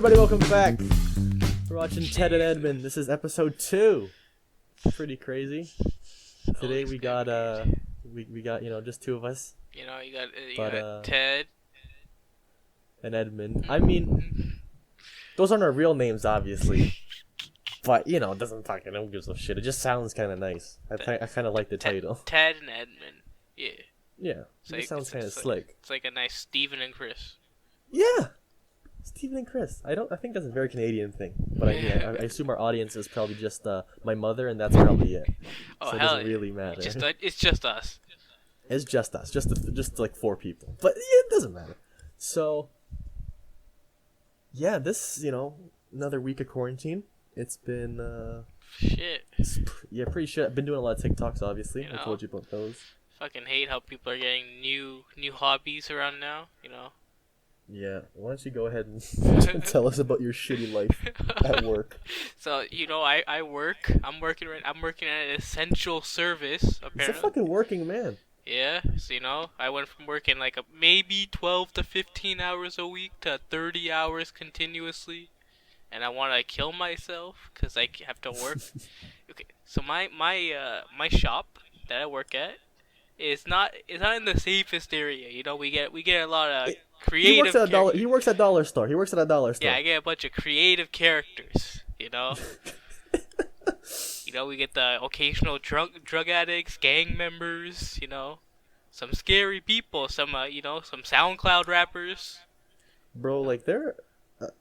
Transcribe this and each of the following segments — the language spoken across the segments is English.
everybody, welcome back. We're watching Ted and Edmond. This is episode 2. Pretty crazy. Today we got just two of us. You got Ted and Edmond. I mean, those aren't our real names, obviously. But it doesn't fucking, no one gives a shit. It just sounds kind of nice. I kind of like the title. Ted and Edmond. Yeah. Yeah. It sounds kind of slick. It's like a nice Steven and Chris. Yeah. Steven and Chris. I think that's a very Canadian thing, but I assume our audience is probably just my mother, and that's probably it. Oh, so it hell doesn't really matter. It's just us. It's just us, just like 4 people, but it doesn't matter. So, yeah, this another week of quarantine. It's been shit. Pretty shit. I've been doing a lot of TikToks, obviously. I told you about those. Fucking hate how people are getting new hobbies around now. Yeah, why don't you go ahead and tell us about your shitty life at work? So I work. I'm working at an essential service. Apparently, he's a fucking working man. Yeah, so I went from working like maybe 12 to 15 hours a week to 30 hours continuously, and I want to kill myself because I have to work. Okay, so my shop that I work at is not in the safest area. We get a lot of creative. He works at a dollar store. Yeah, I get a bunch of creative characters. We get the occasional drug addicts, gang members. Some scary people. Some some SoundCloud rappers. Bro, like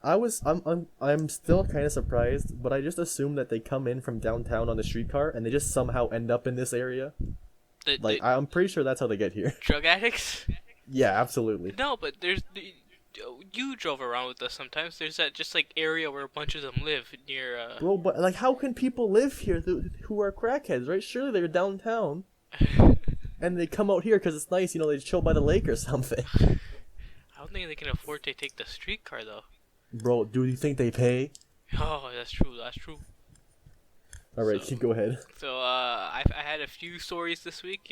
I'm still kind of surprised, but I just assume that they come in from downtown on the streetcar and they just somehow end up in this area. I'm pretty sure that's how they get here. Drug addicts? Yeah, absolutely. No, but you drove around with us sometimes. There's that just area where a bunch of them live near. Bro, but how can people live here who are crackheads, right? Surely they're downtown, and they come out here because it's nice. They chill by the lake or something. I don't think they can afford to take the streetcar though. Bro, do you think they pay? Oh, that's true. All right, go ahead. So I had a few stories this week.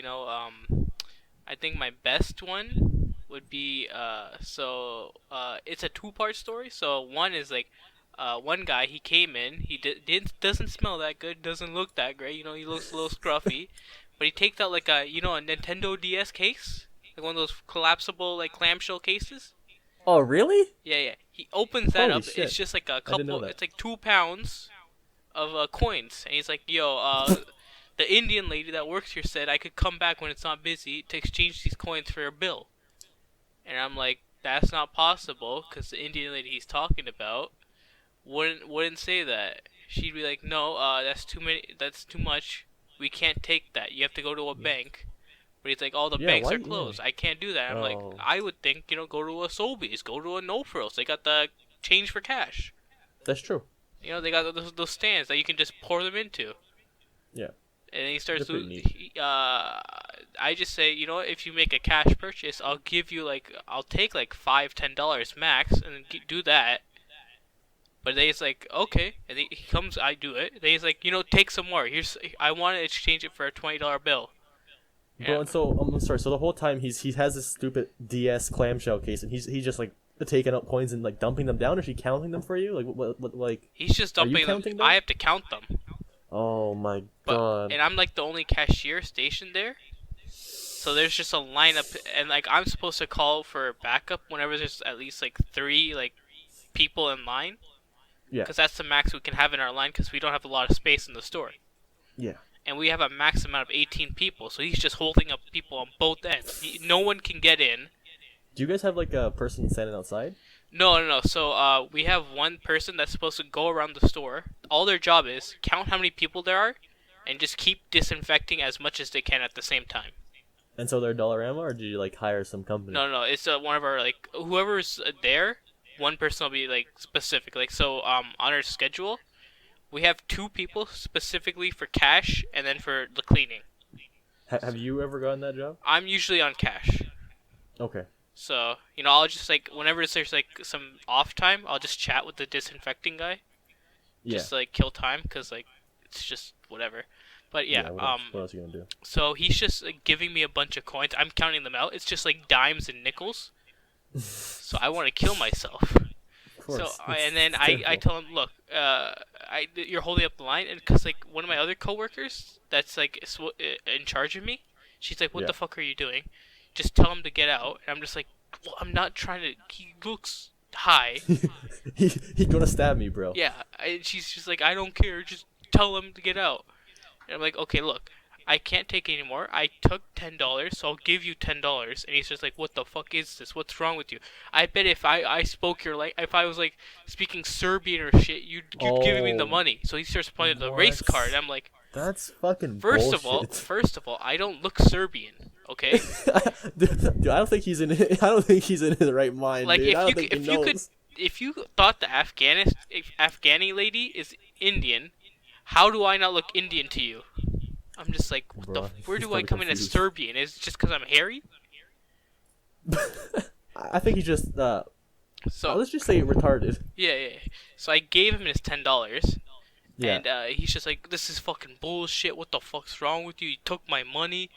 I think my best one would be it's a 2-part story. So one is one guy, he came in, he doesn't smell that good, doesn't look that great. He looks a little scruffy, but he takes out a Nintendo DS case, like one of those collapsible clamshell cases. Oh really? Yeah. He opens that up. Shit. It's just a couple. It's 2 pounds of coins, and he's like, "Yo, the Indian lady that works here said I could come back when it's not busy to exchange these coins for a bill." And I'm like, "That's not possible, because the Indian lady he's talking about wouldn't say that. She'd be like, no, that's too many. That's too much. We can't take that. You have to go to a bank." But he's like, all the banks are closed. I can't do that. I'm like, I would think, go to a Sobeys, go to a No Frills. They got the change for cash. That's true. They got those stands that you can just pour them into. Yeah. And then he starts I just say, if you make a cash purchase, I'll give you I'll take $5-10 max and do that. But then he's like, okay. And he comes, I do it. Then he's like, take some more. I want to exchange it for a $20 bill. Bro, and so I'm sorry. So the whole time he has this stupid DS clamshell case, and he's just taking out coins and dumping them down. Is he counting them for you? What He's just dumping them. I have to count them. Oh my god! And I'm the only cashier stationed there, so there's just a lineup, and I'm supposed to call for backup whenever there's at least 3 people in line. Yeah. Because that's the max we can have in our line, because we don't have a lot of space in the store. Yeah. And we have a max amount of 18 people, so he's just holding up people on both ends. No one can get in. Do you guys have a person standing outside? No. So we have one person that's supposed to go around the store. All their job is count how many people there are, and just keep disinfecting as much as they can at the same time. And so they're Dollarama, or do you hire some company? No. It's one of our whoever's there. One person will be specific. On our schedule, we have 2 people specifically for cash and then for the cleaning. Have you ever gotten that job? I'm usually on cash. Okay. So, I'll just whenever there's some off time, I'll just chat with the disinfecting guy. Yeah. Just kill time, because it's just whatever. But yeah, what else are you gonna do? So he's just giving me a bunch of coins. I'm counting them out. It's just dimes and nickels. So I want to kill myself. So course. and then It's I terrible. tell him, look, you're holding up the line, and because like one of my other coworkers that's like in charge of me, she's like, what Yeah. the fuck are you doing? Just tell him to get out. And I'm just like, well, I'm not trying to. He looks high. He gonna stab me, bro. Yeah, she's just like, I don't care. Just tell him to get out. And I'm like, okay, look, I can't take anymore. I took $10, so I'll give you $10. And he's just like, what the fuck is this? What's wrong with you? I bet if I spoke your like, if I was like speaking Serbian or shit, you'd give me the Oh, money. So he starts pointing to the race card. what? I'm like, That's fucking first of all, bullshit. I don't look Serbian, okay? Dude, I don't think he's in. I don't think he's in his right mind, Like dude. I don't think he if you could knows. if you thought the Afghani lady is Indian, how do I not look Indian to you? I'm just like, what the? Bro, Where he's do I probably come in as confused. Serbian? Is it just because I'm hairy? I think he just So let's just say retarded. yeah. So I gave him his $10, Yeah. and he's just like, this is fucking bullshit. What the fuck's wrong with you? You took my money.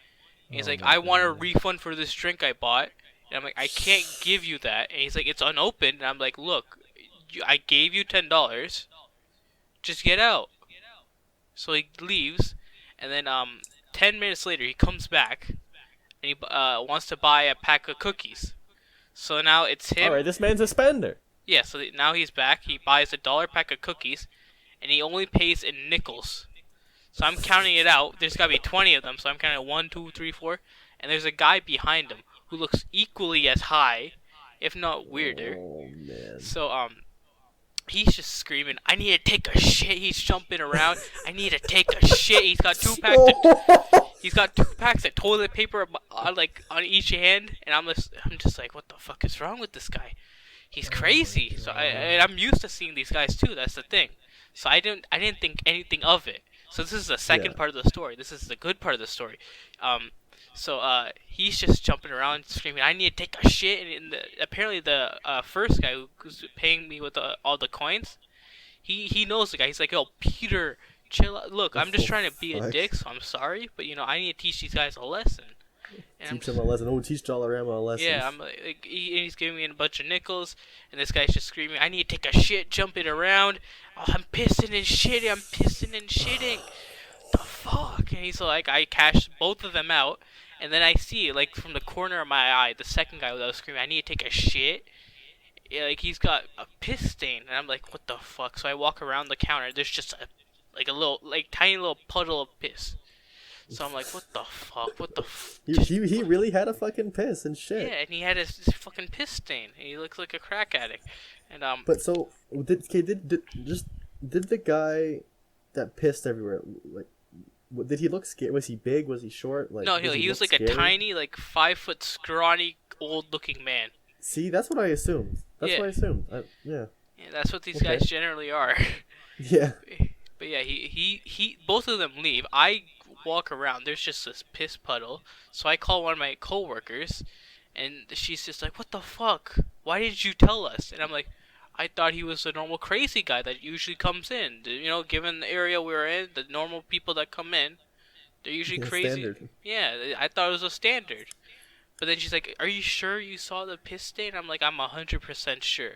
And he's Oh like, my I want a god. refund for this drink I bought. And I'm like, I can't give you that. And he's like, it's unopened. And I'm like, look, I gave you $10. Just get out. So he leaves, and then 10 minutes later he comes back, and he wants to buy a pack of cookies. So now it's All him. right, this man's a spender. Yeah. So now he's back. He buys a $1 pack of cookies, and he only pays in nickels. So I'm counting it out. There's gotta be 20 of them. So I'm counting 1, 2, 3, 4, and there's a guy behind him who looks equally as high, if not weirder. Oh man. So he's just screaming, I need to take a shit. He's jumping around. I need to take a shit. He's got 2 packs of toilet paper like on each hand, and I'm just like, what the fuck is wrong with this guy? He's crazy. So I'm used to seeing these guys too. That's the thing. So I didn't think anything of it. So this is the second Yeah. part of the story. This is the good part of the story. He's just jumping around screaming, I need to take a shit. And apparently the first guy who's paying me with all the coins, he knows the guy. He's like, yo, Peter, chill out. Look, I'm just Oh trying to be a fuck. dick, so I'm sorry, but I need to teach these guys a lesson. And I'm Teach just, him a lesson. Oh, teach Dollarama a lesson. yeah, I'm like, he's giving me a bunch of nickels, and this guy's just screaming, I need to take a shit, jumping around. Oh, I'm pissing and shitting. I'm pissing and shitting. The fuck? And he's like, I cashed both of them out, and then I see, like, from the corner of my eye, the second guy that was screaming, I need to take a shit. Yeah, like, he's got a piss stain, and I'm like, what the fuck? So I walk around the counter, there's just a little, like, tiny little puddle of piss. So I'm like, what the fuck? What the He really had a fucking piss and shit. Yeah, and he had his fucking piss stain, and he looks like a crack addict. And But so did the guy that pissed everywhere, like, did he look scary? Was he big? Was he short? Like, no, does he was look like a scary? tiny, like 5 foot, scrawny, old-looking man. See, that's what I assumed. That's Yeah. what I assumed. Yeah. Yeah, that's what these Okay. guys generally are. Yeah. But yeah, he both of them leave. I walk around. There's just this piss puddle. So I call one of my coworkers, and she's just like, "What the fuck? Why did you tell us?" And I'm like, "I thought he was a normal crazy guy that usually comes in. Given the area we're in, the normal people that come in, they're usually Yeah, crazy." standard. Yeah, I thought it was a standard. But then she's like, "Are you sure you saw the piss stain?" I'm like, "I'm 100% sure."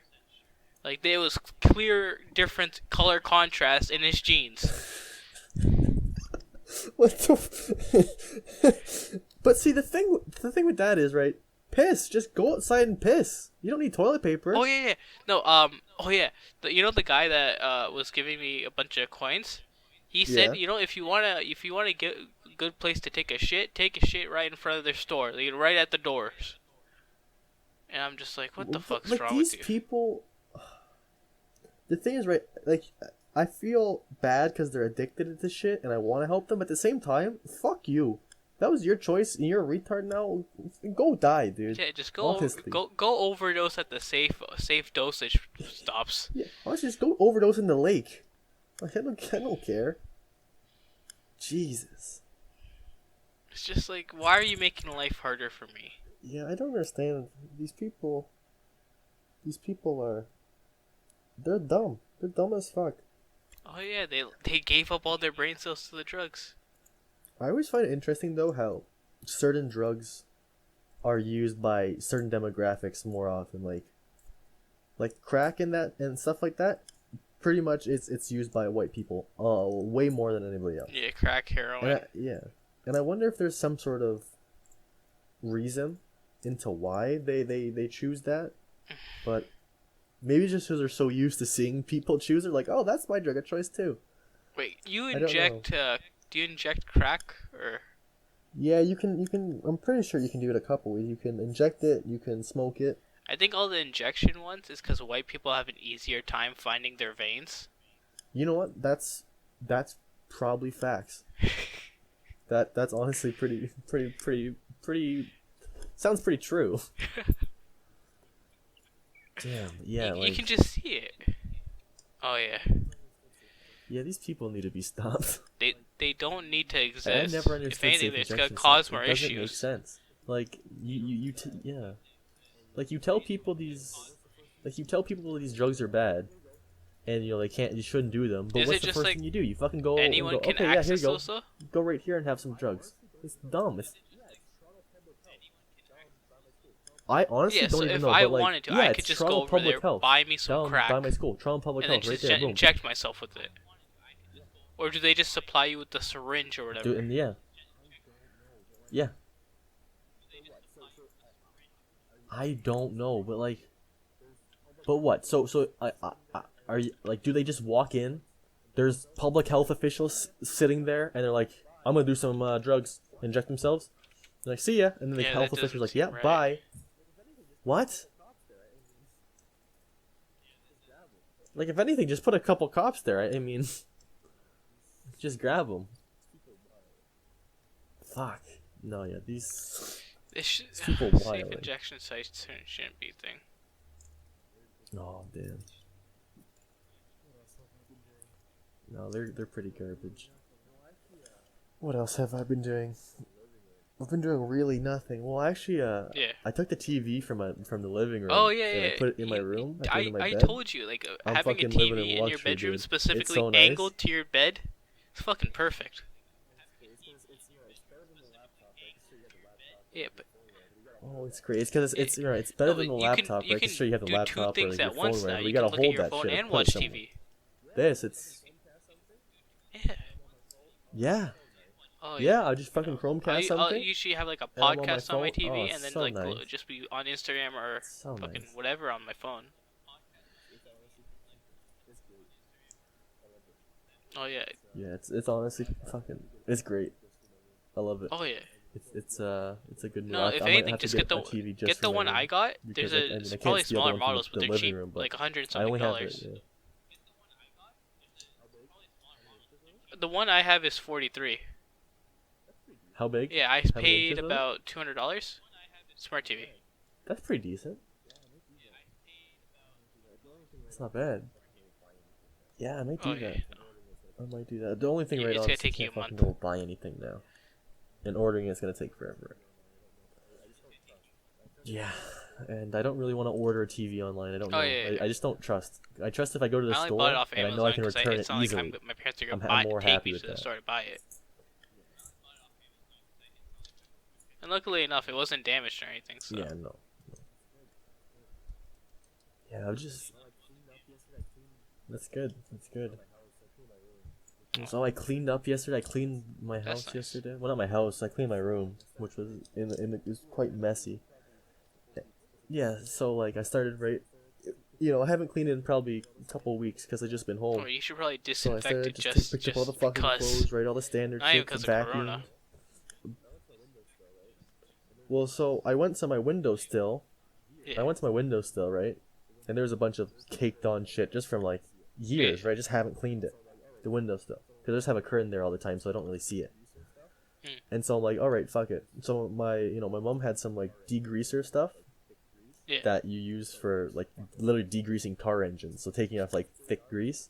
Like, there was clear different color contrast in his jeans. What the? But see, the thing with that is, right? Piss. Just go outside and piss. You don't need toilet paper. Oh yeah. No, oh yeah. The guy that was giving me a bunch of coins, he said, Yeah. if you wanna get a good place to take a shit right in front of their store, like right at the doors. And I'm just like, what the fuck's Like, wrong these with you? people. The thing is, right? Like, I feel bad because they're addicted to this shit, and I want to help them. At the same time, fuck you. That was your choice, and you're a retard now. Go die, dude. Yeah, just go Honestly. go overdose at the safe dosage stops. Yeah, honestly, just go overdose in the lake. Like, I don't care. Jesus. It's just like, why are you making life harder for me? Yeah, I don't understand. These people are. They're dumb. They're dumb as fuck. Oh yeah, they gave up all their brain cells to the drugs. I always find it interesting, though, how certain drugs are used by certain demographics more often. like crack and that and stuff like that. Pretty much, it's used by white people, way more than anybody else. Yeah, crack, heroin. And I wonder if there's some sort of reason into why they choose that, but maybe just because they're so used to seeing people choose it, like, oh, that's my drug of choice too. Wait, you I don't know. inject? Do you inject crack or? Yeah, you can. I'm pretty sure you can do it a couple ways. You can inject it. You can smoke it. I think all the injection ones is because white people have an easier time finding their veins. You know what? That's probably facts. That's honestly pretty sounds pretty true. Damn. Yeah. You like, can just see it. Oh yeah. yeah, these people need to be stopped. They don't need to I exist. never If understood anything, safe it's gonna injection cause sites. more It doesn't make issues. sense. Like yeah. Like you tell people these drugs are bad, and you know you shouldn't do them. But Is what's it the just first like thing you do? You fucking go and anyone go, can okay, yeah, here access you go. those though? Go right here and have some drugs. It's dumb. I honestly Yeah, so don't even if know. I but like, wanted to, yeah, I it's could just Toronto go over Public there, Health. buy me some Down crack, by my school, Toronto Public and then Health, right just there. Boom. inject myself with it. Or do they just supply you with the syringe or whatever? Dude, and yeah. I don't know, but like, but what? So are you like? Do they just walk in? There's public health officials sitting there, and they're like, "I'm gonna do some drugs, inject themselves." They're like, "See ya," and then the Yeah, health that official's like, doesn't "Yeah, seem right. bye." What? Like, if anything, just put a couple cops there. I mean, just grab them. Fuck. No, yeah, these people safe wild. injection sites shouldn't be a thing. Oh damn. No, they're pretty garbage. What else have I been doing? I've been doing really nothing. Well, actually, Yeah. I took the TV from the living room. Oh yeah, and yeah. I put it in my room. I put it in my I bed. told you, like I'm having a fucking living TV in in your luxury, bedroom dude. specifically It's so nice. angled to your bed, it's fucking perfect. Yeah, but Oh, it's great. It's because it's it's better than the you laptop. you right? To show you have the do laptop two or things like, your at phone once or now. whatever. You You can gotta look at hold your that phone shit. and Put it watch somewhere. TV. Yeah. Yeah. Oh Yeah, I'll just fucking Chromecast I'll something. usually have like a and I'm on my podcast on my phone. TV, Oh, and then so like nice. just be on Instagram or So fucking nice. whatever on my phone. Oh yeah. Yeah, it's honestly fucking it's great. I love it. Oh yeah. It's a good move. No, I if might anything, have to just get the a TV just get for the my one room, I got. because There's I mean, I can't probably see the other smaller one from models, but the they're living cheap, room, but like $100 I something only have dollars. it. Yeah. The one I have is 43. How big? Yeah, I How many paid inches was it? about $200. Smart TV. That's pretty decent. It's not bad. Yeah, I might do Oh that. yeah. I might do that. The only thing Yeah, right it's now gonna is you take you can't a fucking month. go buy anything now. And ordering it's gonna take forever. Yeah, and I don't really want to order a TV online. I don't know. Oh, yeah, yeah. I just don't trust. I trust if I go to the I only store bought it off and I know I Amazon can because return it's it not easily. like my parents are I'm gonna more take happy me with to the that. store to buy it. And luckily enough, it wasn't damaged or anything. So. Yeah, no. Yeah, I just. That's good. That's good. So I cleaned up yesterday. I cleaned my house nice. yesterday. Well, not my house. I cleaned my room, which was it was quite messy. Yeah, so like I started right. You know, I haven't cleaned it in probably a couple of weeks because I've just been home. Or you should probably So I disinfect started it just picked up all the fucking because. clothes, right? All the standard Not even shit, the because of vacuum. Corona. Well, so I went to my windowsill. Yeah. I went to my windowsill, right? And there was a bunch of caked on shit just from like years, Yeah. right? I just haven't cleaned it. The windowsill. Because I just have a curtain there all the time, so I don't really see it. And so I'm like, all right, fuck it. So my mom had some like degreaser stuff Yeah. that you use for like literally degreasing car engines, so taking off like thick grease.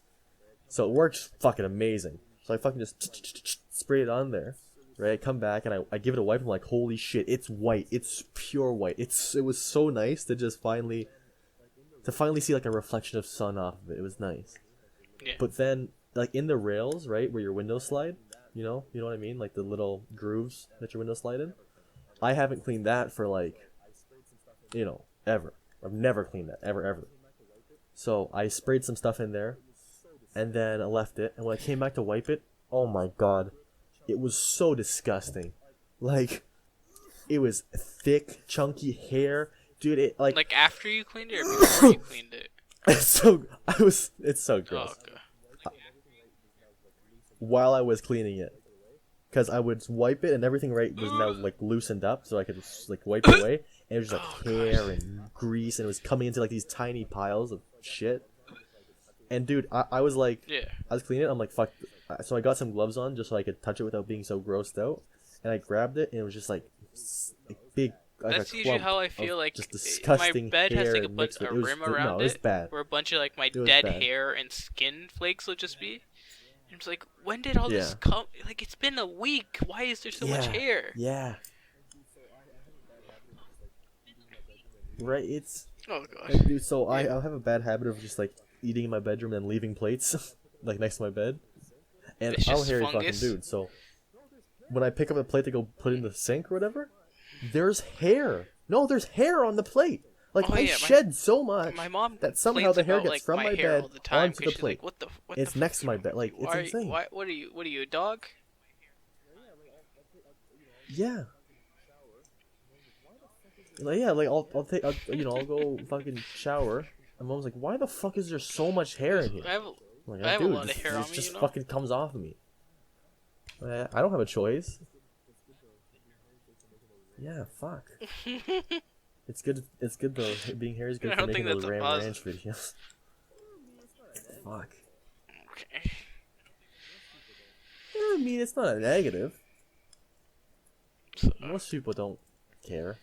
So it works fucking amazing. So I fucking just spray it on there, right? I come back and I give it a wipe. I'm like, holy shit, it's white. It's pure white. It was so nice to just finally see like a reflection of sun off of it. It was nice. Yeah. But then like in the rails, right, where your windows slide, you know what I mean, like the little grooves that your windows slide in. I haven't cleaned that for like, ever. I've never cleaned that ever. So I sprayed some stuff in there, and then I left it. And when I came back to wipe it, oh my god, it was so disgusting. Like, it was thick, chunky hair, dude. It Like after you cleaned it or before you cleaned it? It's so gross. Oh, okay. While I was cleaning it, because I would wipe it and everything was now like loosened up, so I could just like wipe it away, and it was just like hair and grease, and it was coming into like these tiny piles of shit. And dude, I was like, I was cleaning it. I'm like, fuck. So I got some gloves on just so I could touch it without being so grossed out, and I grabbed it, and it was just like big. Like that's usually how I feel. Like just disgusting my bed has like a was, rim around no, it was bad. where a bunch of like my dead hair and skin flakes will just be. And it's like, when did all this come? Like, it's been a week. Why is there so much hair? Yeah. Right. It's. Oh gosh. Like, dude, so I have a bad habit of just like eating in my bedroom and leaving plates like next to my bed, and I'm a hairy fucking dude. So when I pick up a plate to go put in the sink or whatever, there's hair. No, there's hair on the plate. Like, I shed so much my mom that somehow the hair gets like, from my bed onto the plate. Like, it's next to my bed. Like, it's insane. What are you, a dog? Yeah. Like, yeah, like I'll go fucking shower. And mom's like, why the fuck is there so much hair in here? I have a lot of hair on me. It just fucking comes off of me. I don't have a choice. Yeah, fuck. It's good though. Being hairy is good for making those Ram Ranch videos. Fuck. Okay. Yeah, I mean, it's not a negative. Most people don't care.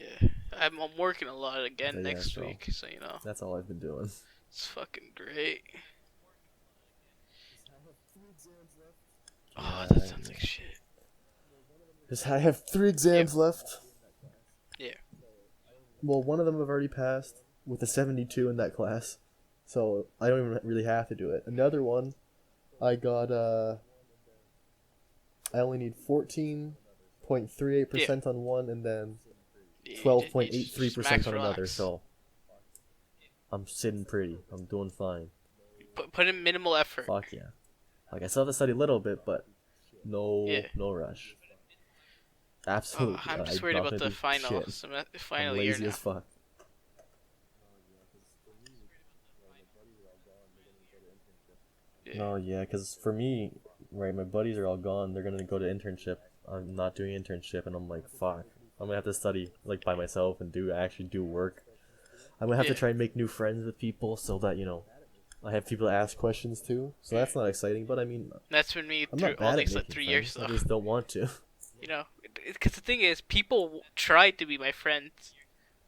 Yeah. I'm working a lot again next week, so you know. That's all I've been doing. It's fucking great. Oh, that sounds like shit. I have 3 exams left. Yeah. Well, one of them I've already passed with a 72 in that class, so I don't even really have to do it. Another one, I got I only need 14.38% on one, and then 12.83% on another. So I'm sitting pretty. I'm doing fine. Put in minimal effort. Fuck yeah. Like, I still have to study a little bit, but no rush. Absolutely. I'm just worried about the final year now. Lazy as fuck. Oh yeah, because for me, right, my buddies are all gone. They're gonna go to internship. I'm not doing internship, and I'm like, fuck. I'm gonna have to study like by myself and actually do work. I'm gonna have to try and make new friends with people so that, you know, I have people to ask questions to. So that's not exciting, but I mean, that's been me through all these 3 years though. I just don't want to. You know, because the thing is, people try to be my friends,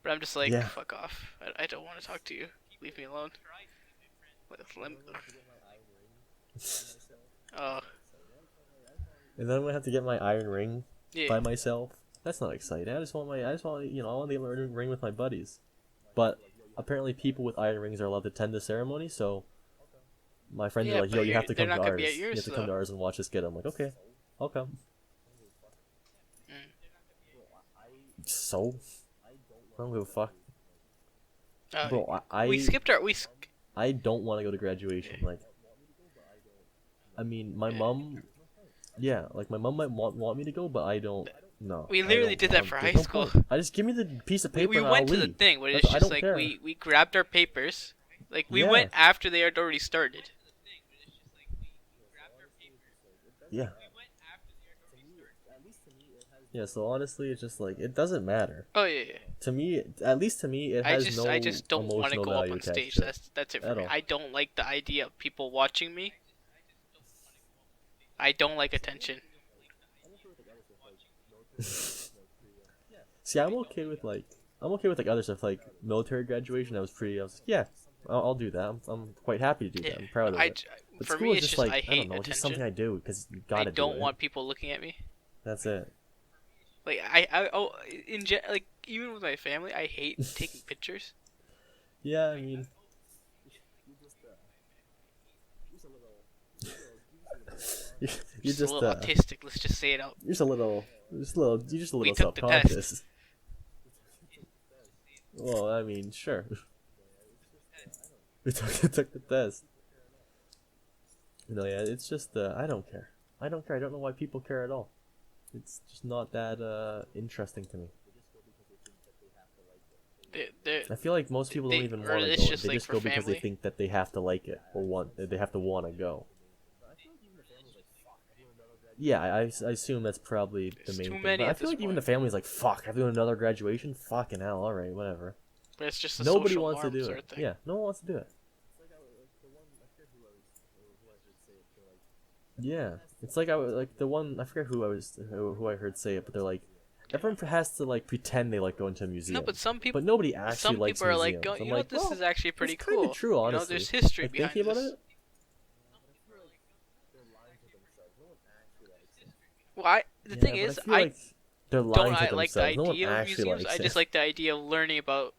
but I'm just like, fuck off. I don't want to talk to you. Leave me alone. And then I'm gonna have to get my iron ring by myself. That's not exciting. I want to get my ring with my buddies. But apparently, people with iron rings are allowed to attend the ceremony. So my friends are like, "Yo, you have to come to ours. You have to come to ours and watch us get it." I'm like, "Okay, I'll come." So, I don't give a fuck. Bro, I don't want to go to graduation. Like, I mean, my mom, like my mom might want me to go, but I don't. No. We literally did that for high school. I just give me the piece of paper. We went to the thing where it's just like we grabbed our papers. Like, we went after they had already started. Yeah. Yeah, so honestly, it's just like, it doesn't matter. Oh yeah. To me, at least to me, it has I just don't want to go up on stage. That's it for me. I don't like the idea of people watching me. I don't like attention. See, I'm okay with other stuff, like military graduation. I was like, yeah, I'll do that. I'm quite happy to do that. I'm proud of it. But for school me, is just like, I don't know, it's just something I do because you gotta do it. I don't want people looking at me. That's it. Like like, even with my family, I hate taking pictures. Yeah, I mean, you're just a little autistic. Let's just say it out. You're just a little self-conscious. Well, I mean, sure. We took the test. Yeah, it's just I don't care. I don't care. I don't know why people care at all. It's just not that interesting to me. I feel like most people don't even want to go. They like just go because they family. think that they have to like it or they have to want to go. Yeah, I assume that's probably the main thing. But I feel like even the family's like, fuck, I'm doing another graduation? Fucking hell, alright, whatever. But it's just nobody wants to do it. Yeah, no one wants to do it. Yeah, it's like the one, I forget who I heard say it, but they're like, everyone has to like pretend they like going to a museum. No, but some people, nobody actually likes museums. Are like, you know, this is actually pretty cool. Kind of true, honestly. You know, there's history like, behind thinking this. About it. Well, the thing is, I don't like the idea of museums. I just like the idea of learning about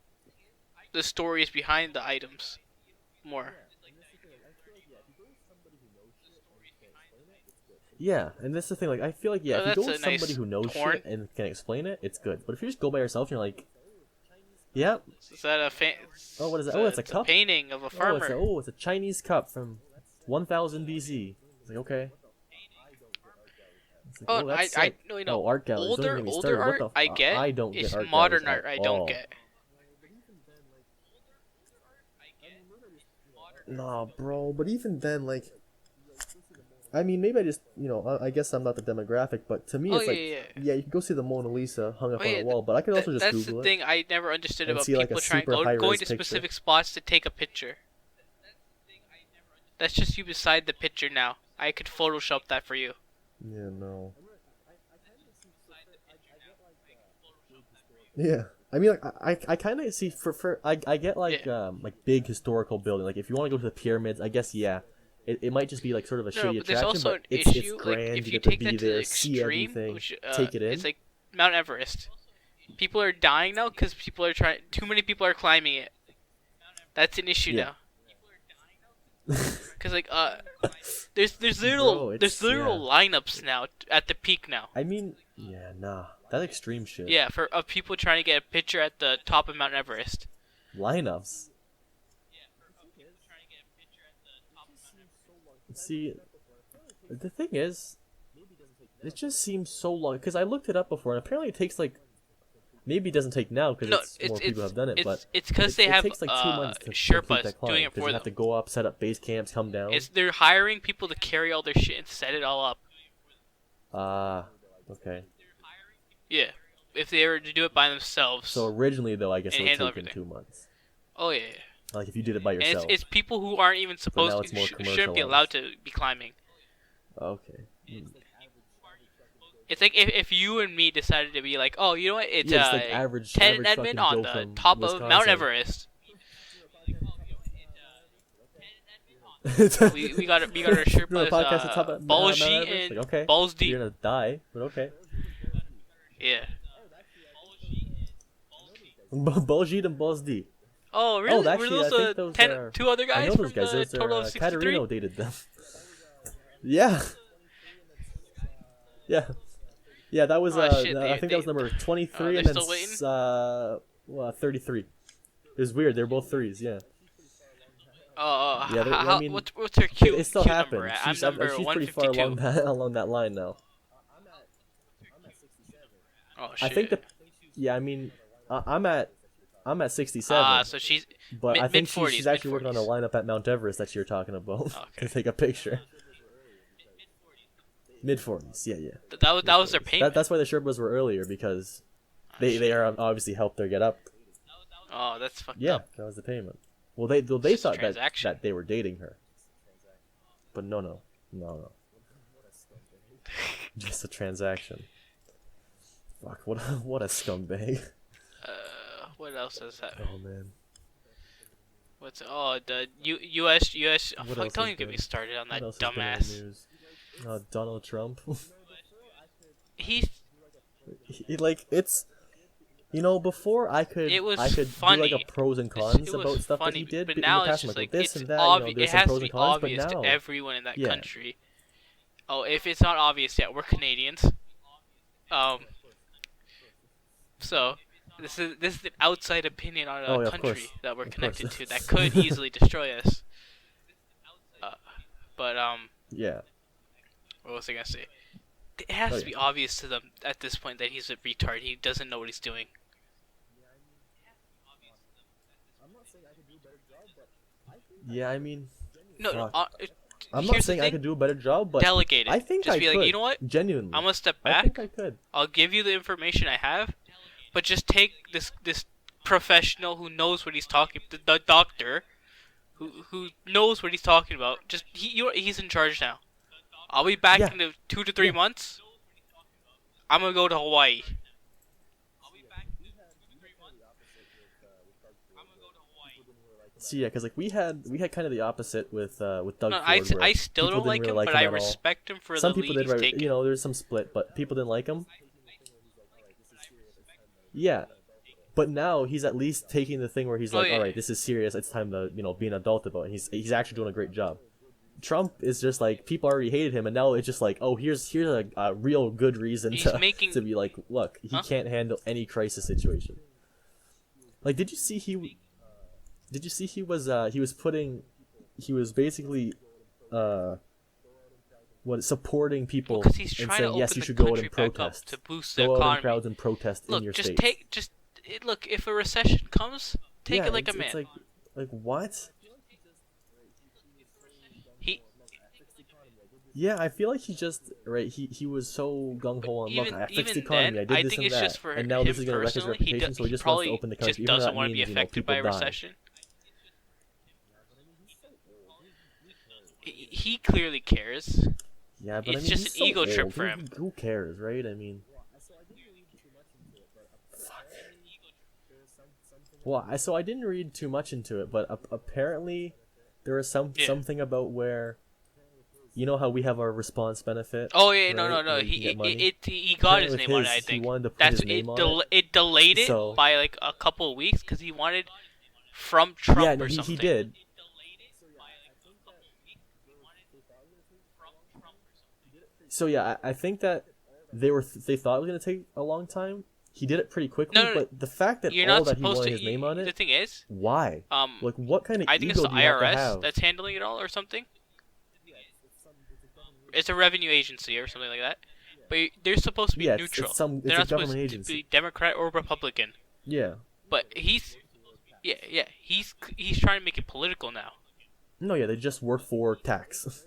the stories behind the items more. Yeah, and that's the thing. Like, I feel like if you go with somebody who knows shit and can explain it, it's good. But if you just go by yourself, and you're like, "Yep." Is that a Oh, what is that? Oh, it's a cup. A painting of a farmer. It's a Chinese cup from 1000 BC. It's like, okay. It's like, art galleries. Older art, I get. I don't get art modern art, I don't get. Nah, bro. But even then, like, I mean, maybe I just, I guess I'm not the demographic, but to me, it's you can go see the Mona Lisa hung up on the wall, but I could also just Google it. That's the thing I never understood about people going to specific spots to take a picture. That's just you beside the picture now. I could Photoshop that for you. Yeah, no. Yeah. I mean, like, I kind of see, I get, like big historical building. Like, if you want to go to the pyramids, I guess, yeah. It might just be like sort of a shitty attraction, but it's grand. Like, if you you get to take be that there, to the see extreme, everything, take it in. It's like Mount Everest. People are dying now because too many people are climbing it. That's an issue now. Because like there's literal lineups now at the peak now. I mean, that's extreme shit. Yeah, of people trying to get a picture at the top of Mount Everest. Lineups. See, the thing is, it just seems so long, because I looked it up before, and apparently it takes like, maybe it doesn't take now because more people have done it, but it's because they have takes like 2 months to Sherpas that climb, doing it for them. You have to go up, set up base camps, come down. They're hiring people to carry all their shit and set it all up. Okay. Yeah, if they were to do it by themselves. So originally, though, I guess it would take 2 months. Oh yeah. Like if you did it by yourself. And it's people who aren't even supposed to, shouldn't be allowed to be climbing. Okay. It's like if you and me decided to be like, oh, you know what, it's like average Edmond on the top of Mount Everest. we got our Sherpas, balls G and balls D. You're gonna die, but okay. Yeah. Balls G and balls D. Oh, really? Oh, actually, were those, 2 other guys? I know those guys. From the total of 63? Caterino dated them. Yeah. Yeah, that was, I think that was number 23, and then 33. It was weird, they were both 3s, yeah. Oh, yeah, I mean, what's her cute, it still happened. She's pretty far along that line now. Oh, shit. I think I'm at 67. So she's but I think she's actually working on a lineup at Mount Everest that you're talking about to take a picture. Mid-40s, yeah. That was their payment. That's why the Sherpas were earlier, because they are obviously helped her get up. Oh, that's fucked up. Yeah, that was the payment. Well, they thought that they were dating her. But no. Just a transaction. Fuck, what a scumbag. What else is that? Oh man. The U.S. Oh, fuck, don't even get me started on that dumbass. Donald Trump. He's it's, before I could funny. do like a pros and cons about stuff that he did, but now it's just like this and that. It has to be obvious to everyone in that country. Oh, if it's not obvious yet, we're Canadians. So This is an outside opinion on Oh a yeah, of course, country that we're of course. connected to that could easily destroy us. Uh, but Yeah. what was I gonna say? It has Oh to yeah. be obvious to them at this point that he's a retard. He doesn't know what he's doing. Yeah, I mean, No, fuck. I'm not here's the saying I thing. could do a better job, but Delegate I it. think Just I be could. like, you know what? Genuinely, I'm gonna step I think back. I could. I'll give you the information I have, but just take this professional who knows what he's talking. The doctor, who knows what he's talking about. Just he's in charge now. I'll be back Yeah. in 2 to 3 Yeah. months. I'm gonna go to Hawaii. See, yeah, because like we had kind of the opposite with Doug No, Ford, where I still people don't didn't like really him, but I at all. respect him for Some the people lead did, he's right? taken. You know, there's some split, but people didn't like him. Yeah, but now he's at least taking the thing where he's like, yeah. all right, this is serious. It's time to be an adult about it. He's actually doing a great job. Trump is just like people already hated him, and now it's just like, oh, here's a real good reason He's to making- to be like, look, he can't handle any crisis situation. Like, did you see he was basically supporting people Because he's and trying to saying yes, open you the should go out country and back up protest, to boost the go out in economy. crowds and protest in Look, your just states. look. If a recession comes, take Yeah, it like a it's man. like what? He Yeah, I feel like he just he was so gung ho on look, I fixed the economy, I did I this think and it's that, just for and now him this is gonna wreck his personally. reputation, so he just wants to probably open the country. just even though doesn't that want to be means, affected people by a die. recession. He clearly cares. Yeah, but It's I mean, just he's an so ego trip old. for him. Who cares, right? I mean, well, I didn't read too much into it, but apparently there was something about where, you know how we have our response benefit. Oh yeah, right? no. Where you can get money? He got his Apparently name with on it. I his, he think wanted to put that's his name on it. it delayed it So- by like a couple of weeks because he wanted from Trump Yeah, no, or something. he did. So yeah, I think that they thought it was gonna take a long time. He did it pretty quickly, No, but the fact that You're all not that he supposed wanted to. his name on The it, thing is, why? Like, what kind of I think it's ego the do you have to IRS have? that's handling it all or something. It's a revenue agency or something like that. But they're supposed to be Yeah, neutral. it's They're a not government supposed to agency. be Democrat or Republican. Yeah. But he's trying to make it political now. No, yeah, they just work for tax.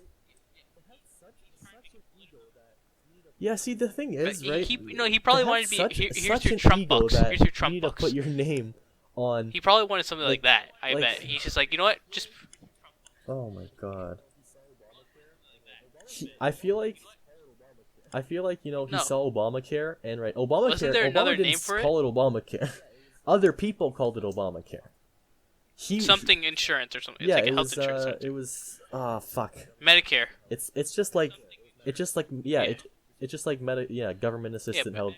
Yeah, see, the thing is, But right? he probably they wanted have to be such, here's such your an Trump ego bucks. that Here's your Trump you need to bucks. put your name on. He probably wanted something like that. I like- bet he's just like, you know what? Just Oh my god. I feel like he No. saw Obamacare and right Obamacare. Wasn't there Obama another didn't name for it? call it Obamacare. Other people called it Obamacare. something insurance or something. Yeah, It's like it a health was. insurance. Something. It was. Ah, fuck. Medicare. It's just like it's just like government assisted but- health.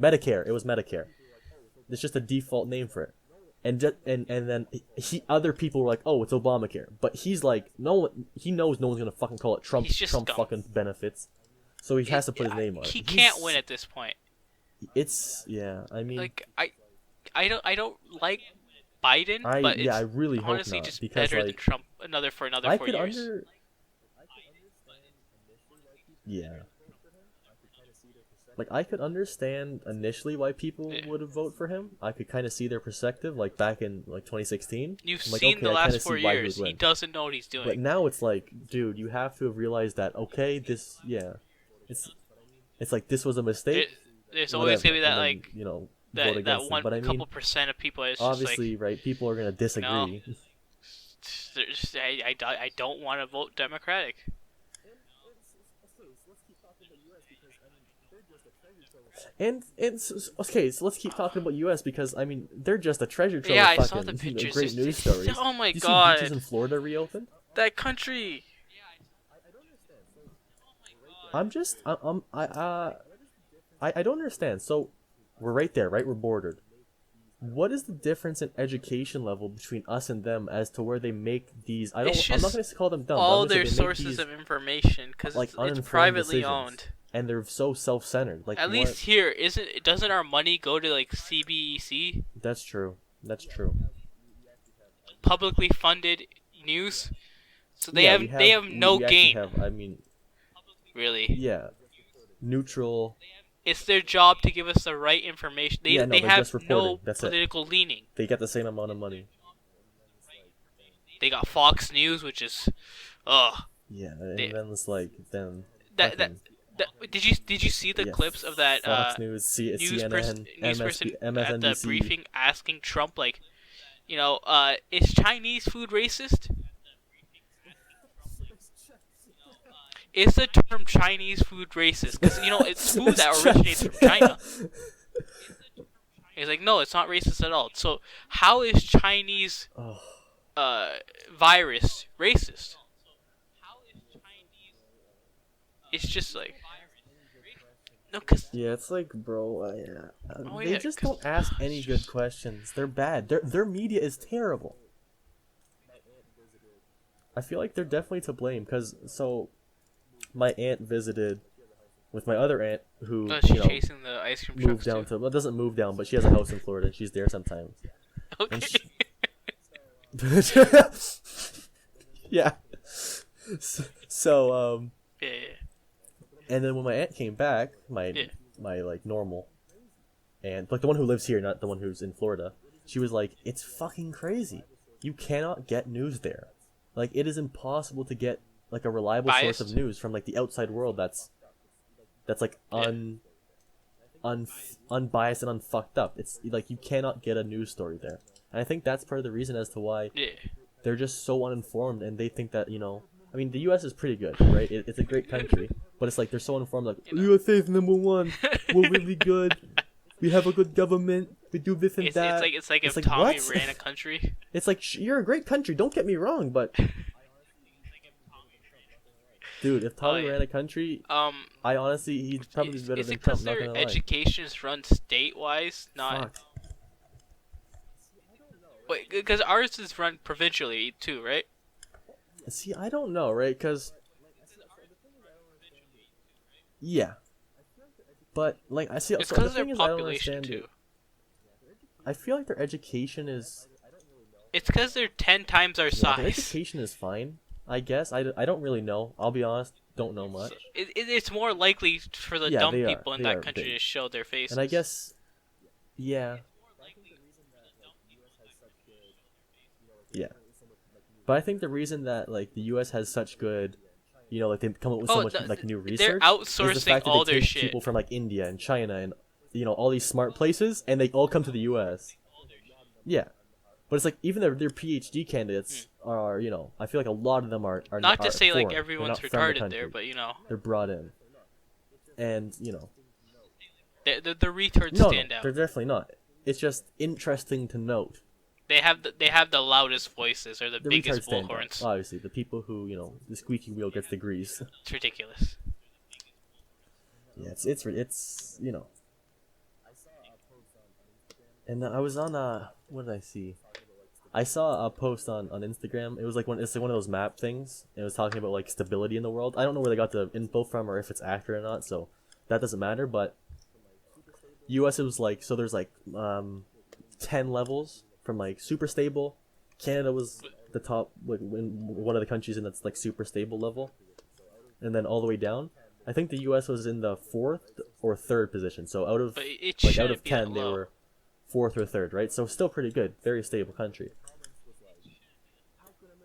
Medicare. It was Medicare. It's just a default name for it. And then other people were like, oh, it's Obamacare, but he's like, he knows no one's gonna fucking call it Trump He's just Trump dumb. fucking benefits, so he has to put his name on it. He He's- can't win at this point. It's I mean, Like I don't like Biden, but it's I really hope honestly not, just because better than like Trump. Another for another I 4 could years. yeah. Like, I could understand initially why people Yeah. would have voted for him. I could kind of see their perspective, like back in like 2016. You've I'm like, seen okay, the I kinda last 4 see why he years. would He win. doesn't know what he's doing. But now it's like, dude, you have to have realized that. Okay, it's like this was a mistake. There's always gonna be that and then, like vote that against one him. But I mean, couple percent of people. It's obviously, right? People are gonna disagree. just like I don't want to vote Democratic. And okay, so let's keep talking about U.S. because I mean they're just a treasure trove. Yeah, of I saw fucking, the pictures. great news stories. Oh my Did you see god, beaches in Florida reopened? that country. I'm just I don't understand. So we're right there, right? We're bordered. What is the difference in education level between us and them as to where they make these? It's I'm not just going to call them dumb. but All I'm gonna say their they make sources these, of information because like, it's uninformed privately decisions. owned. and they're so self-centered. Like At least here, doesn't our money go to like CBC? That's true. That's true. Publicly funded news. So they Yeah, have no we actually gain. have, I mean, Really. yeah, neutral. It's their job to give us the right information. They Yeah, no, they're just have reporting. no That's it. political leaning. They get the same amount of money. They got Fox News, which is, ugh. Yeah, and then it's like then. That fucking- did you see the yeah, clips of that Fox News, news person MSNBC. at the briefing asking Trump, like, is Chinese food racist? Is the term Chinese food racist? Because it's food that originates from China. He's like, no, it's not racist at all. So how is Chinese virus racist? It's just like, no, cause Yeah, it's like, bro, they yeah, just 'cause- don't ask any good questions. They're bad. Their media is terrible. I feel like they're definitely to blame, because my aunt visited with my other aunt who she's chasing the ice cream moved trucks down too. to, well, doesn't move down, but she has a house in Florida and she's there sometimes. Okay. And yeah. So Yeah. and then when my aunt came back, my like normal aunt, like the one who lives here, not the one who's in Florida, she was like, "It's fucking crazy. You cannot get news there. Like, it is impossible to get like a reliable source of news from like the outside world that's like unbiased and unfucked up. It's like you cannot get a news story there." And I think that's part of the reason as to why they're just so uninformed, and they think that, I mean, the U.S. is pretty good, right? It's a great country, but it's like they're so uninformed, like, USA is #1, we're really good, we have a good government, we do this and that. It's like if Tommy ran a country. It's like, you're a great country, don't get me wrong, but... Dude, if Tommy ran a country, I honestly, he'd probably be better than Trump, not gonna lie. Is it because their education is run state-wise, not... Fuck. Wait, because ours is run provincially too, right? See, I don't know, right? Because... Yeah. But, like, I see... It's so because the of thing their is, I don't population understand too. it. I feel like their education is... It's because they're 10 times our Their size. education is fine, I guess. I don't really know. I'll be honest, don't know much. It's more likely for the dumb people in they that are country big. to show their faces. And I guess... Yeah. Yeah. But I think the reason that, like, the U.S. has such good... like, they come up with so much, like, new research... They're outsourcing is the fact that all they their take shit. people from, like, India and China and, all these smart places, and they all come to the U.S. Yeah. But it's like, even their PhD candidates are, I feel like a lot of them are not to say, foreign. like, everyone's They're not from the retarded there, country. but, They're brought in. And, the retards No, stand out. they're definitely not. It's just interesting to note. They have the loudest voices or the The biggest retards stand bullhorns. out, obviously. The people who, the squeaky wheel gets the grease. It's ridiculous. Yeah, it's And I was on what did I see? I saw a post on Instagram. It was like it's like one of those map things. It was talking about like stability in the world. I don't know where they got the info from or if it's accurate or not, so that doesn't matter. But U.S. it was like, so there's like 10 levels from like super stable. Canada was the top, like one of the countries in that's like super stable level, and then all the way down. I think the U.S. was in the 4th or 3rd position. So out of But it like out of shouldn't be that 10, they low. were 4th or 3rd, right? So still pretty good, very stable country.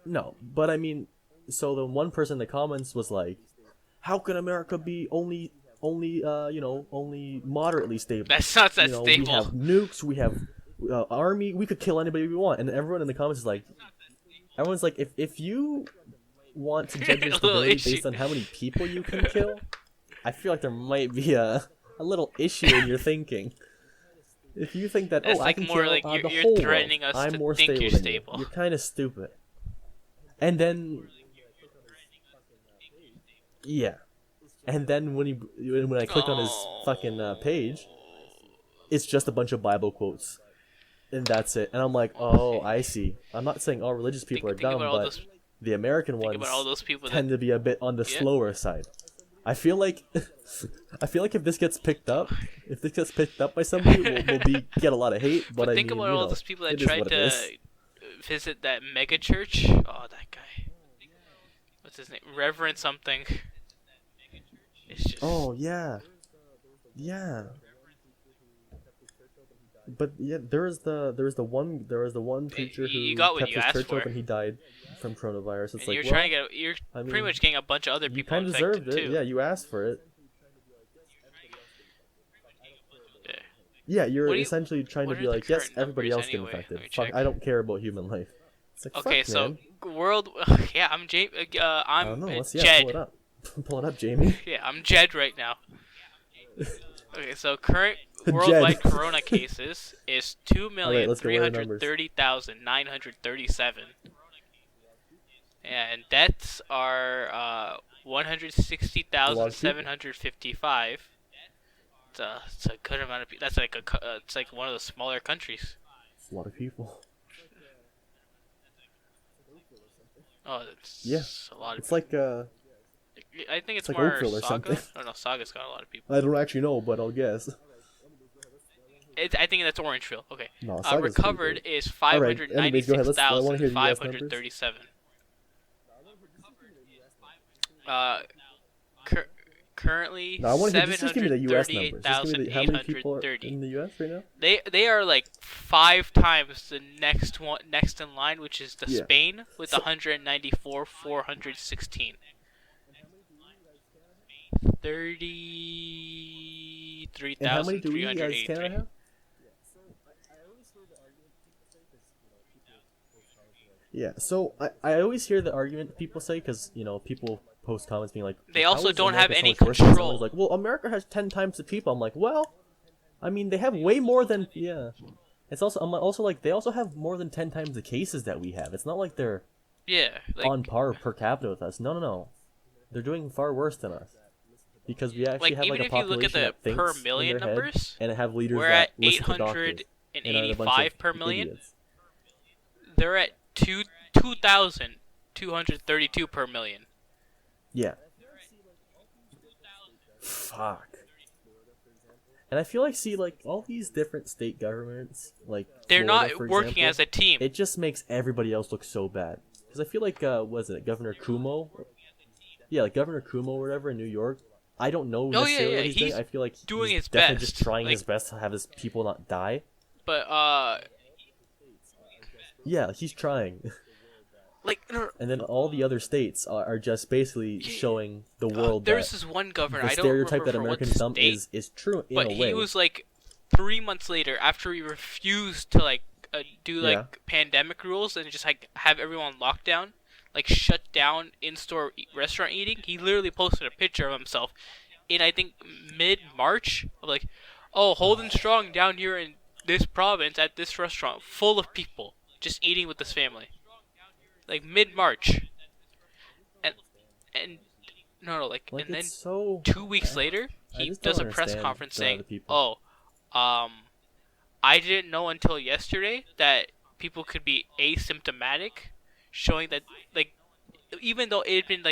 No, but I mean, so the one person in the comments was like, "How can America be only moderately stable? That's not that We stable. have nukes, we have army, we could kill anybody we want." And everyone in the comments is like, everyone's like, if you want to judge your stability based on how many people you can kill, I feel like there might be a little issue in your thinking. If you think that, That's I like can more kill like the you're whole threatening world, us I'm to more think stable you're than stable. you. You're kind of stupid. And then, yeah, and then when I clicked on his fucking page, it's just a bunch of Bible quotes, and that's it. And I'm like, oh, I see. I'm not saying all religious people are dumb, but the American ones about all those people tend to be a bit on the slower side. I feel like I feel like if this gets picked up, by somebody, we'll get a lot of hate. But I think mean, about all those people that it is tried what it to is. visit that mega church. Oh, that guy. What's his name? Reverend something. It's just. Oh yeah, yeah. But yeah, there was the one preacher You who got what kept you his asked church for. open. He died from coronavirus. It's And like, you're well, trying to get. You're I pretty mean, much getting a bunch of other you people kind of infected deserved it. too. Yeah, you asked for it. Yeah. Yeah, you're What do you- essentially trying to what be are the like, yes, current everybody numbers else get anyway? infected. Let me Fuck, check. I don't care about human life. It's like, Okay, fuck, so man. world. Yeah, I'm James. I don't I'm know. Let's Jed. pull it up. Pull it up, Jamie. Yeah, I'm Jed right now. Okay, so current Jed. worldwide corona cases is Let's go with the numbers. 2,330,937. And deaths are 160,755. It's a good amount of people. That's like it's like one of the smaller countries. It's a lot of people. Oh, it's Yeah. a lot of It's like I think it's like more Oakville or Saga. something. Oh no, Saga's got a lot of people. I don't actually know, but I'll guess. I think that's Orangeville. Okay. No, Saga's Recovered pretty is Alright, anyways, go ahead. I wanna hear the US numbers. 596,537. Currently, No, I want to hear. Just give me the US numbers. Just give me how many people are 738,830. in the US right now? They are like 5 times the next in line, which is the Yeah. Spain with 194,416. 33,383. And how many do we as Canada have? Yeah, so I always hear the argument people say, because, people post comments being like, They "How also is don't have America so any much worse than control." someone's like, well, America has 10 times the people. I'm like, well, I mean, they have way more than, yeah. It's also, I'm also like, they also have more than 10 times the cases that we have. It's not like they're on par per capita with us. No. They're doing far worse than us. Because we actually have even a if you look at population the that thinks per in million their head, numbers, and have leaders we're that at listen to doctors and aren't a bunch 885 of per million. idiots. They're at 2,232 per million. Yeah. Fuck. And I feel like, all these different state governments, like They're Florida, not for working example, as a team. it just makes everybody else look so bad. Because I feel like, was it Governor Cuomo? Yeah, like Governor Cuomo or whatever in New York. I don't know necessarily what he's doing. I feel like doing he's his definitely best. just trying his best to have his people not die. But Yeah, he's trying. no, And then all the other states are just basically showing the world there's that this one governor. the I don't stereotype remember that for Americans what dump state, is true in but a way. he was like 3 months later after he refused to do pandemic rules and just have everyone locked down, shut down in-store restaurant eating. He literally posted a picture of himself in I think mid-March of holding strong down here in this province at this restaurant full of people just eating with his family. Mid-March. And no, and then so 2 weeks later he does a press conference saying, I didn't know until yesterday that people could be asymptomatic, showing that even though it had been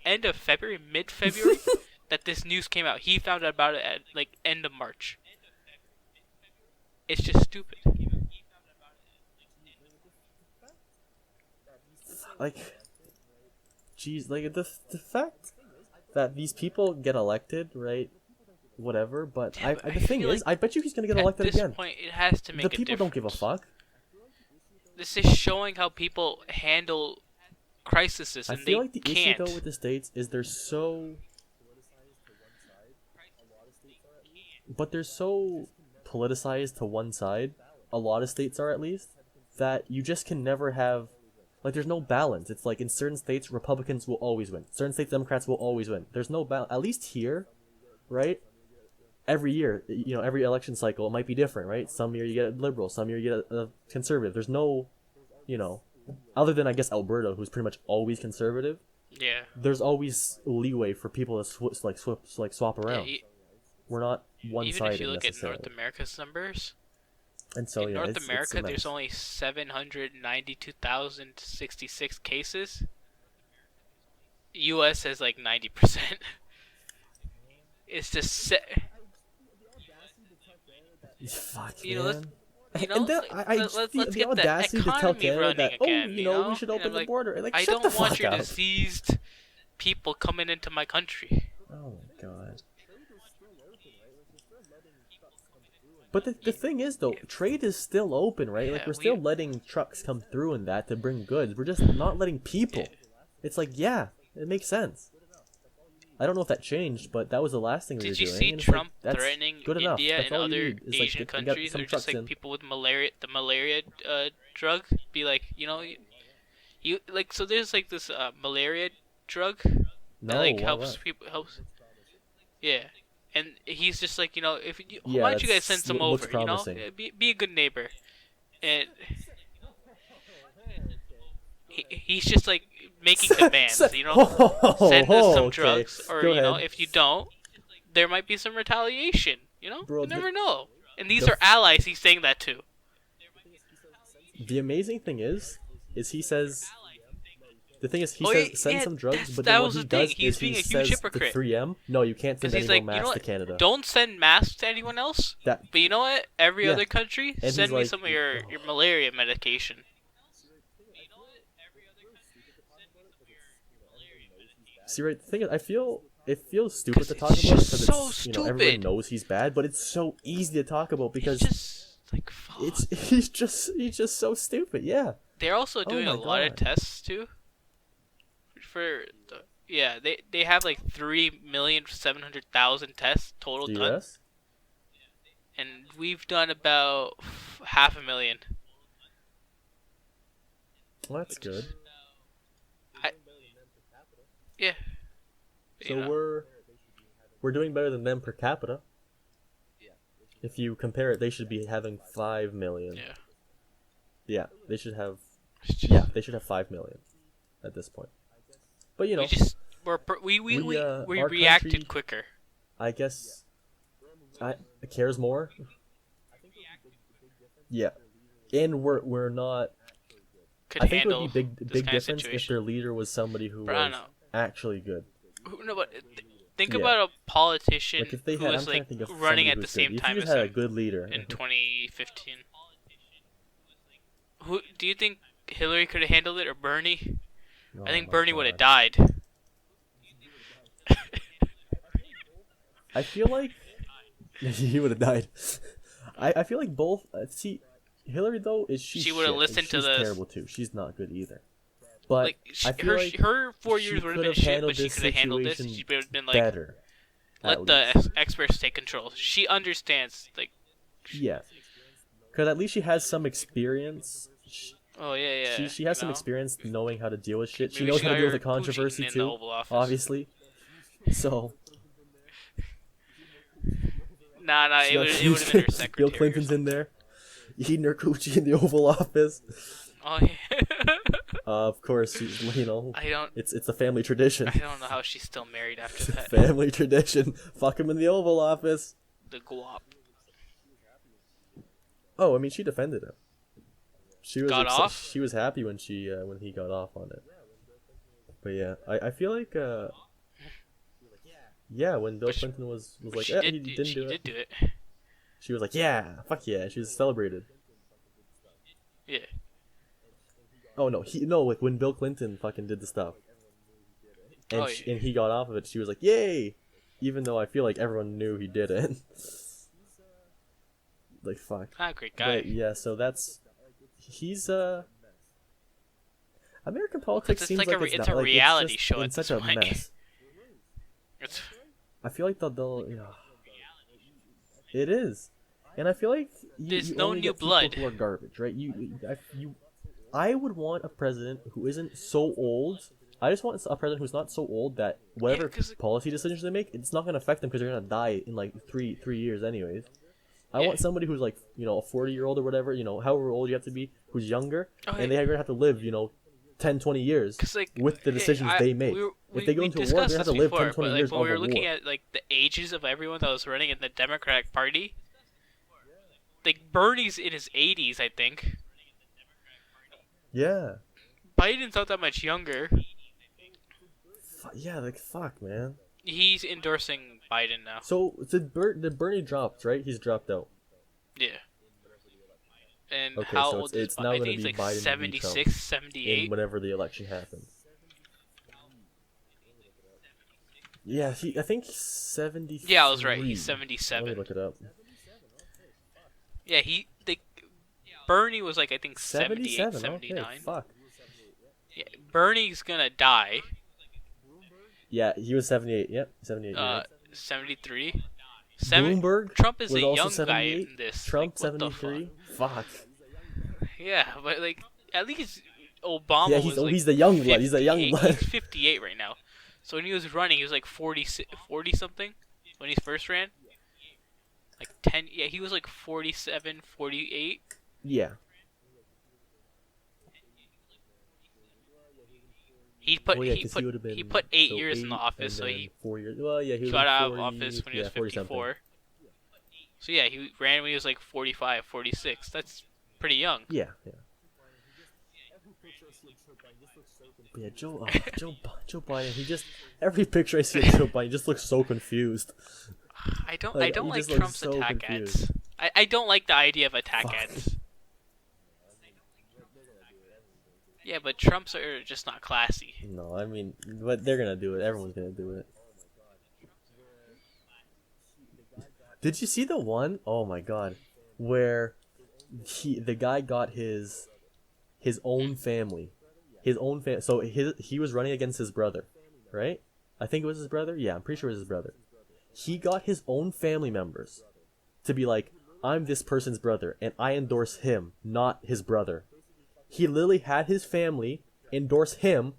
end of February, mid-February that this news came out. He found out about it at end of March. It's just stupid. Jeez, the fact that these people get elected, right? Whatever, but the thing is, I bet you he's gonna get elected again. At this point, it has to make the a people difference. don't give a fuck. This is showing how people handle crises, and I feel they like the can't. issue though with the states is they're so politicized to one side. A lot of states are, at least, that you just can never have. There's no balance. It's in certain states, Republicans will always win. Certain states, Democrats will always win. There's no balance. At least here, right? Every year, every election cycle, it might be different, right? Some year you get a liberal, some year you get a conservative. There's no, other than, I guess, Alberta, who's pretty much always conservative. Yeah. There's always leeway for people to swap around. Yeah, We're not one-sided even if you look at necessarily. North America's numbers, And so, in yeah, North it's America, a mess. there's only 792,066 cases. U.S. has like 90%. It's just Fuck, let's man. you know And then like, the let's get the audacity to tell economy Canada running that, oh, again. we should And I'm open the like, border. And, like, I shut the don't want fuck your up. diseased people coming into my country. Oh my god. But the thing is, though, trade is still open, right? Like, Yeah, we're still letting trucks come through and that to bring goods. We're just not letting people. yeah. It's like, yeah, it makes sense. I don't know if that changed, but that was the last thing we were Did you doing. see And it's Trump like, that's threatening good enough. India That's and all you other need is like Asian get countries, some or just trucks like in. people with malaria, the malaria drug? Be like, you like, so there's like this malaria drug that No, like what? helps. Yeah, and he's just like, if Yeah, why don't you guys that send some looks over? promising. Be a good neighbor, and he's just like making demands. Send us some Okay, drugs, or go ahead, if you don't, there might be some retaliation. bro. You never know. And these the are allies he's saying that to. the amazing thing is he says. The thing is, he Oh says send some drugs, but then that what was he the thing. does He's is he being a huge says to hypocrite. 3M, no, you can't send Because any he's more like, masks to Canada. don't send masks to anyone else. That But you know what? Every Yeah. other country, And send he's me like, some of your malaria medication. see, right? The thing is, it feels stupid to talk It's about just because so it's everyone stupid. knows he's bad, but it's so easy to talk about because It's just like, fuck. he's just so stupid. Yeah. They're also doing my a lot of God. tests too. Yeah, they have like 3,700,000 tests total The done, U.S. and we've done about 500,000. Well, that's good. Yeah. So we're doing better than them per capita. If you compare it, they should be having 5 million. Yeah. Yeah, they should have. It's just, Yeah, they should have 5 million at this point. But we our reacted country, quicker. I guess, cares more. Yeah, and we're not. Could I think it handle would be this big kind of difference if situation. their leader was somebody who But I was don't know. actually good. No, but think Yeah. about a politician Like if they who had, was I'm trying like to think of running somebody at who the was same good. If time you as just had a him good leader. in 2015. Who do you think Hillary could have handled it, or Bernie? Oh I think my Bernie would have God. died. I feel like he would have died. I feel like both. See, Hillary though She would have listened to she's the- terrible too. She's not good either. But Like I feel like her 4 she years would have could been shit, handled but she this could have handled this. situation She would have been like, better. let at the least. experts take control. She understands. Like, Yeah, because at least she has some experience. oh yeah. She has some experience knowing how to deal with shit. She Maybe knows she how to got deal with her the controversy Putin in the too. Oval Office. Obviously, so Nah, she it would have been her secretary. Bill Clinton's in there, eating her coochie in the Oval Office. Oh yeah. Of course, it's a family tradition. I don't know how she's still married after that. Family tradition. Fuck him in the Oval Office. The guap. Oh, I mean, she defended him. She was Got off? She was happy when he got off on it. But yeah, I feel like yeah, when Bill Clinton was like, She yeah, did, he didn't she do it. did do it. She was like, yeah, fuck yeah. She was celebrated. Yeah. Oh no, like when Bill Clinton fucking did the stuff, and and he got off of it, she was like, yay, even though I feel like everyone knew he did it. Like fuck. Great guy. But yeah, so he's American politics It's seems like like it's a reality just show in at such this a point. mess. I feel like they'll it is, and I feel like There's you no only new get people blood. who are garbage, right? I would want a president who isn't so old. I just want a president who's not so old that whatever 'cause- policy decisions they make, it's not going to affect them because they're going to die in like three years anyways. I want somebody who's like, a 40-year-old or whatever, however old you have to be, who's younger, and they're going to have to live, 10, 20 years 'Cause, like, with the decisions they make. If they go into a war, they're going to have to live 10, 20 years when we of were a looking war. at like the ages of everyone that was running in the Democratic Party, like Bernie's in his 80s, I think. Yeah. Biden's not that much younger. Yeah, like fuck, man. He's endorsing Biden now. So did Bernie dropped, right? He's dropped out. Yeah. And Okay, how so old it's is now Biden? I going to think he's be like Biden v. 76, Trump 78. in whenever the election happens. Yeah, I think he's 73. Yeah, I was right. He's Let me 77. look it up. Yeah, Bernie was like I think 78, 77. 79. Okay, fuck. Yeah, Bernie's gonna die. Yeah, he was 78. Yep, 78. Right. 73. Bloomberg Trump is was a also young guy 78. in this. Trump like, what the 73. Fuck. Yeah, but like at least Obama Yeah, was like he's the young blood. He's the young 58. blood. He's 58 right now. So when he was running, he was like 40 something when he first ran. Like 10. Yeah, he was like 47, 48. Yeah. He put Well, yeah, he 'cause put would've been, he put 8 so years in 8 the office, so and he then 4 years. Well, yeah, he got out of 40, office when he was 40 something. 54. So yeah, he ran when he was like 45, 46. That's pretty young. Yeah, yeah. But yeah, Joe Biden. He just every picture I see of Joe Biden just looks so confused. I don't Like, like he just Trump's looks so attack confused. ads. I don't like the idea of attack Fuck. ads. Yeah, but Trump's are just not classy. No, I mean, but they're gonna do it. Everyone's gonna do it. Did you see the one? Oh my god, where the guy got his own family, So he was running against his brother, right? I think it was his brother. Yeah, I'm pretty sure it was his brother. He got his own family members to be like, I'm this person's brother, and I endorse him, not his brother. He literally had his family endorse him.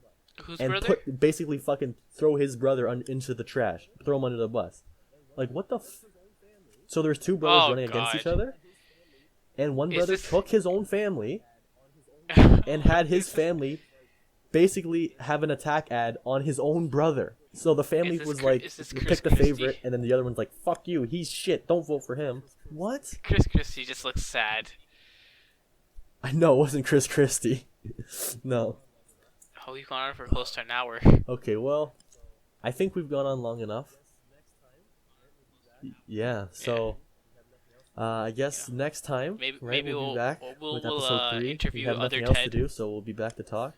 Whose and brother? basically fucking throw his brother into the trash, throw him under the bus. Like what the? So there's two brothers running against each other, and one brother took his own family and had his family basically have an attack ad on his own brother. So the family was like, pick the favorite, and then the other one's like, fuck you, he's shit, don't vote for him. What? Chris Christie just looks sad. I know, it wasn't Chris Christie. No. Oh, we've gone on for close to an hour. Okay, well, I think we've gone on long enough. Yeah, so I guess next time, maybe we'll be back with episode 3. interview we have other nothing else Ted. to do, so we'll be back to talk.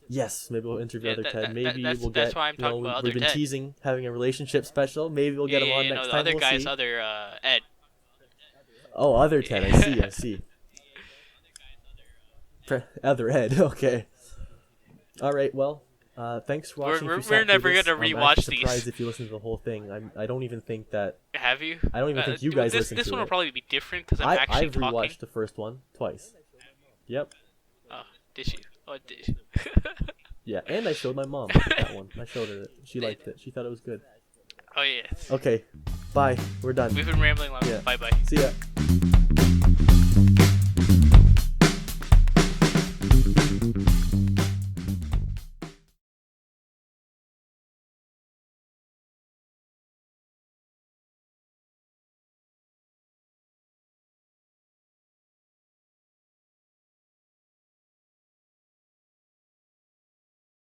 Yes, maybe we'll interview other Ted. Maybe we'll get. That's why I'm talking about other we've been Ted. teasing having a relationship special. Maybe we'll get him on next the time. other We'll guy's see. other Ed. Oh, other Ted. I see. Other Ed. Okay. All right. Well, thanks for watching. We're never gonna rewatch these. I'm surprised if you listen to the whole thing. I don't even think that. Have you? I don't even think you guys listen to it. This one will probably be different because I'm actually I've talking. rewatched the first one twice. Yep. Oh, did you? Oh, did you? Yeah, and I showed my mom that one. I showed her it. She liked it. She thought it was good. Oh yes. Okay. Bye. We're done. We've been rambling long. Yeah. Bye bye. See ya.